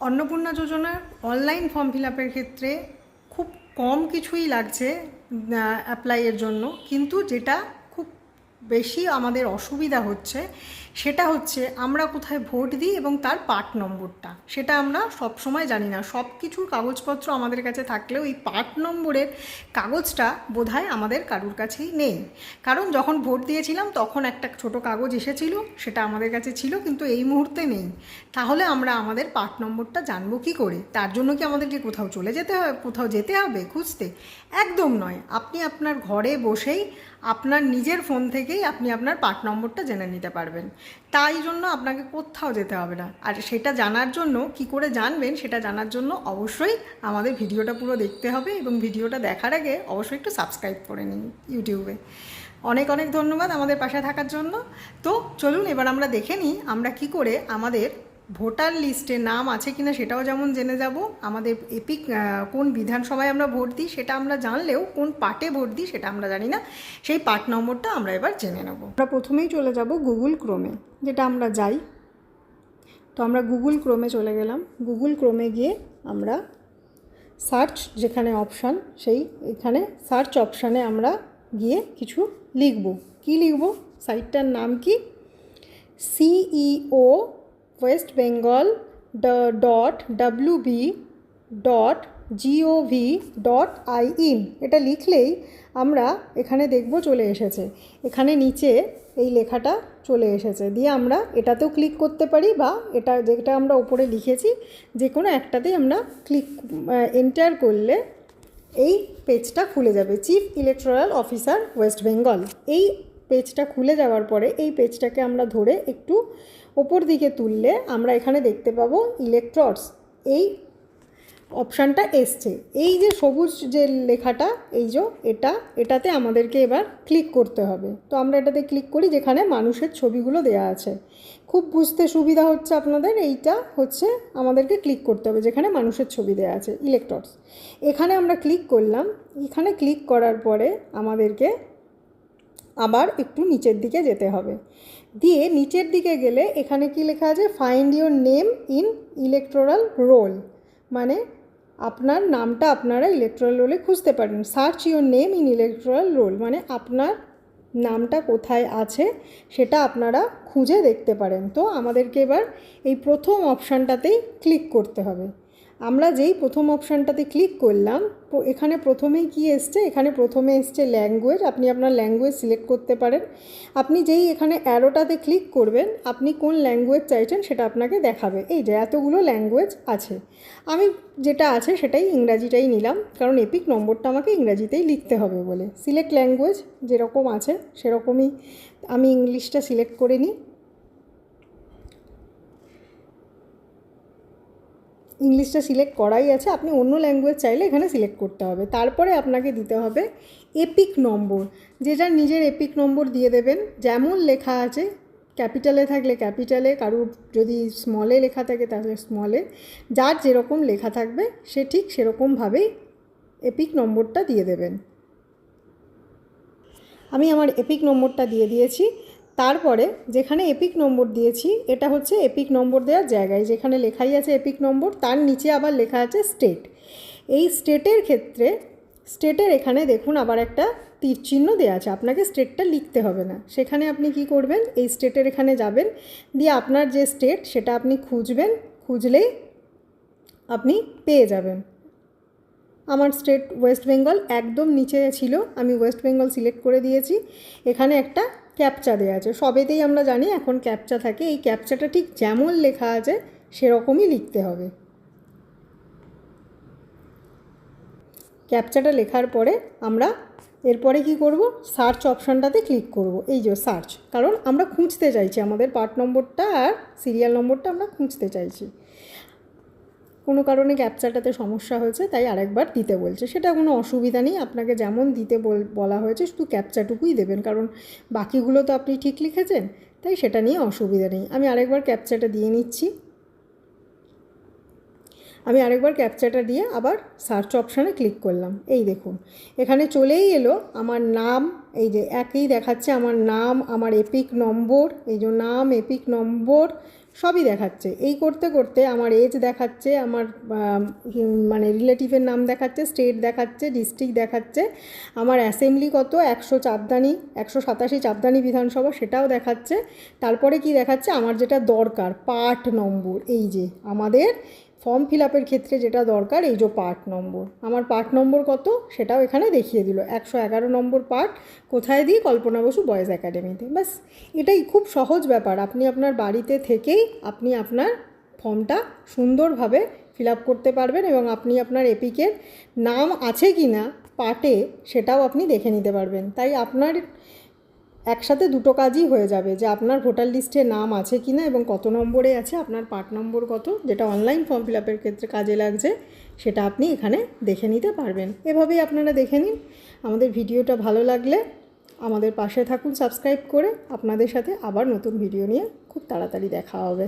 অন্নপূর্ণা যোজনার online form fill আপের ক্ষেত্রে খুব কম কিছুই লাগছে অ্যাপ্লাইয়ের জন্য, কিন্তু যেটা খুব বেশি আমাদের অসুবিধা হচ্ছে সেটা হচ্ছে আমরা কোথায় ভোট দিই এবং তার পার্ট নম্বরটা সেটা আমরা সব সময় জানি না। সব কিছুর কাগজপত্র আমাদের কাছে থাকলেও এই পার্ট নম্বরের কাগজটা বোধহয় আমাদের কারুর কাছেই নেই। কারণ যখন ভোট দিয়েছিলাম তখন একটা ছোট কাগজ এসেছিল, সেটা আমাদের কাছে ছিল, কিন্তু এই মুহূর্তে নেই। তাহলে আমরা আমাদের পার্ট নম্বরটা জানবো কী করে? তার জন্য কি আমাদেরকে কোথাও চলে যেতে হবে, কোথাও যেতে হবে খুঁজতে? একদম নয়। আপনি আপনার ঘরে বসেই আপনার নিজের ফোন থেকেই আপনি আপনার পার্ট নম্বরটা জেনে নিতে পারবেন। তাই জন্য আপনাকে কোথাও যেতে হবে না। আর সেটা জানার জন্য কি করে জানবেন সেটা জানার জন্য অবশ্যই আমাদের ভিডিওটা পুরো দেখতে হবে, এবং ভিডিওটা দেখার আগে অবশ্যই একটু সাবস্ক্রাইব করে নিন ইউটিউবে। অনেক অনেক ধন্যবাদ আমাদের পাশে থাকার জন্য। তো চলুন এবার আমরা দেখে নিই আমরা কি করে আমাদের ভোটার লিস্টে নাম আছে কিনা সেটাও যেমন জেনে যাব, আমাদের এপিক কোন বিধানসভায় আমরা ভোট দিই সেটা আমরা জানলেও কোন পার্টে ভোট দিই সেটা আমরা জানি না, সেই পার্ট নম্বরটা আমরা এবার জেনে নেব। আমরা প্রথমেই চলে যাব গুগল ক্রোমে, যেটা আমরা যাই। তো আমরা গুগল ক্রোমে চলে গেলাম। গুগল ক্রোমে গিয়ে আমরা সার্চ যেখানে অপশান, সেই এখানে সার্চ অপশানে আমরা গিয়ে কিছু লিখব। কি লিখব? সাইটটার নাম কি? CEO ওয়েস্ট বেঙ্গল .wb.gov.in এটা লিখলেই আমরা এখানে দেখব চলে এসেছে। এখানে নিচে এই লেখাটা চলে এসেছে, দিয়ে আমরা এটাতেও ক্লিক করতে পারি, বা এটা যেটা আমরা উপরে লিখেছি যে কোনো একটাতেই আমরা এন্টার করলে এই পেজটা খুলে যাবে। Chief electoral officer West Bengal, এই পেজটা খুলে যাওয়ার পরে এই পেজটাকে আমরা ধরে একটু ওপর দিকে তুললে আমরা এখানে দেখতে পাবো ইলেক্টরস, এই অপশানটা এসছে। এই যে সবুজ যে লেখাটা, এই যে এটাতে আমাদেরকে এবার ক্লিক করতে হবে। তো আমরা এটাতে ক্লিক করি যেখানে মানুষের ছবিগুলো দেয়া আছে। খুব বুঝতে সুবিধা হচ্ছে আপনাদের, এইটা হচ্ছে আমাদেরকে ক্লিক করতে হবে যেখানে মানুষের ছবি দেয়া আছে, ইলেক্টরস। এখানে আমরা ক্লিক করলাম। এখানে ক্লিক করার পরে আমাদেরকে আবার একটু নিচের দিকে যেতে হবে। দিয়ে নিচের দিকে গেলে এখানে কি লেখা আছে? Find your name in electoral role, মানে আপনার নামটা আপনারা ইলেকটোরাল রোলে খুঁজতে পারেন। Search your name in electoral role মানে আপনার নামটা কোথায় আছে সেটা আপনারা খুঁজে দেখতে পারেন। তো আমাদেরকে এবার এই প্রথম অপশানটাতেই ক্লিক করতে হবে। আমরা যেই প্রথম অপশানটাতে ক্লিক করলাম, এখানে প্রথমেই কি এসছে? এখানে প্রথমে এসছে ল্যাঙ্গুয়েজ। আপনি আপনার ল্যাঙ্গুয়েজ সিলেক্ট করতে পারেন। আপনি যেই এখানে অ্যারোটাতে ক্লিক করবেন, আপনি কোন ল্যাঙ্গুয়েজ চাইছেন সেটা আপনাকে দেখাবে। এই যে এতগুলো ল্যাঙ্গুয়েজ আছে, আমি যেটা আছে সেটাই ইংরাজিটাই নিলাম, কারণ এপিক নম্বরটা আমাকে ইংরাজিতেই লিখতে হবে বলে। সিলেক্ট ল্যাঙ্গুয়েজ যেরকম আছে সেরকমই আমি ইংলিশটা সিলেক্ট করে নিই। ইংলিশটা সিলেক্ট করাই আছে, আপনি অন্য ল্যাঙ্গুয়েজ চাইলে এখানে সিলেক্ট করতে হবে। তারপরে আপনাকে দিতে হবে এপিক নম্বর, যে যার নিজের এপিক নম্বর দিয়ে দেবেন। যেমন লেখা আছে, ক্যাপিটালে থাকলে ক্যাপিটালে, কারুর যদি স্মলে লেখা থাকে তাহলে স্মলে, যার যেরকম লেখা থাকবে সে ঠিক সেরকমভাবেই এপিক নম্বরটা দিয়ে দেবেন। আমি আমার এপিক নম্বরটা দিয়ে দিয়েছি। তারপরে যেখানে এপিক নম্বর দিয়েছি এটা হচ্ছে এপিক নম্বর দেওয়ার জায়গায়, যেখানে লেখাই আছে এপিক নম্বর, তার নিচে আবার লেখা আছে স্টেট। এই স্টেটের ক্ষেত্রে স্টেটের এখানে দেখুন আবার একটা তীর চিহ্ন দেওয়া আছে, আপনাকে স্টেটটা লিখতে হবে না। সেখানে আপনি কি করবেন? এই স্টেটের এখানে যাবেন, দিয়ে আপনার যে স্টেট সেটা আপনি খুঁজবেন। খুঁজলেই আপনি পেয়ে যাবেন। আমার স্টেট ওয়েস্ট বেঙ্গল একদম নিচে ছিল, আমি ওয়েস্ট বেঙ্গল সিলেক্ট করে দিয়েছি। এখানে একটা ক্যাপচা দেওয়া আছে, সবেতেই আমরা জানি এখন ক্যাপচা থাকে। এই ক্যাপচাটা ঠিক যেমন লেখা আছে সেরকমই লিখতে হবে। ক্যাপচাটা লেখার পরে আমরা এরপরে কি করব? সার্চ অপশানটাতে ক্লিক করব। এই যে সার্চ, কারণ আমরা খুঁজতে চাইছি আমাদের পার্ট নম্বরটা আর সিরিয়াল নম্বরটা আমরা খুঁজতে চাইছি। কোনো কারণে ক্যাপচাটাতে সমস্যা হয়েছে তাই আরেকবার দিতে বলছে, সেটা কোনো অসুবিধা নেই। আপনাকে যেমন দিতে বলা হয়েছে শুধু ক্যাপচাটুকুই দেবেন, কারণ বাকিগুলো তো আপনি ঠিক লিখেছেন, তাই সেটা নিয়ে অসুবিধা নেই। আমি আরেকবার ক্যাপচাটা দিয়ে নিচ্ছি। আমি আরেকবার ক্যাপচাটা দিয়ে আবার সার্চ অপশানে ক্লিক করলাম। এই দেখুন এখানে চলেই এলো আমার নাম, এই যে একই দেখাচ্ছে আমার নাম, আমার এপিক নম্বর, এই যে নাম, এপিক নম্বর, সবই দেখাচ্ছে। এই করতে করতে আমার এজ দেখাচ্ছে, আমার মানে রিলেটিভের নাম দেখাচ্ছে, স্টেট দেখাচ্ছে, ডিস্ট্রিক্ট দেখাচ্ছে, আমার অ্যাসেম্বলি কত 100 চাপদানি 187 চাপদানি বিধানসভা সেটাও দেখাচ্ছে। তারপরে কি দেখাচ্ছে, আমার যেটা দরকার পার্ট নম্বর, এই যে আমাদের ফর্ম ফিল আপের ক্ষেত্রে যেটা দরকার, এই যে পার্ট নম্বর, আমার পার্ট নম্বর কত সেটাও এখানে দেখিয়ে দিল। 111 নম্বর পার্ট কোথায় দিই, কল্পনা বসু বয়েজ একাডেমিতে। ব্যাস, এটাই খুব সহজ ব্যাপার। আপনি আপনার বাড়িতে থেকেই আপনি আপনার ফর্মটা সুন্দরভাবে ফিল আপ করতে পারবেন এবং আপনি আপনার এপিকের নাম আছে কি না পার্টে সেটাও আপনি দেখে নিতে পারবেন। তাই আপনার একসাথে দুটো কাজই হয়ে যাবে, যে আপনার ভোটার লিস্টে নাম আছে কি না এবং কত নম্বরে আছে, আপনার পার্ট নম্বর কত, যেটা অনলাইন ফর্ম ফিল আপের ক্ষেত্রে কাজে লাগছে, সেটা আপনি এখানে দেখে নিতে পারবেন। এভাবেই আপনারা দেখে নিন। আমাদের ভিডিওটা ভালো লাগলে আমাদের পাশে থাকুন সাবস্ক্রাইব করে। আপনাদের সাথে আবার নতুন ভিডিও নিয়ে খুব তাড়াতাড়ি দেখা হবে।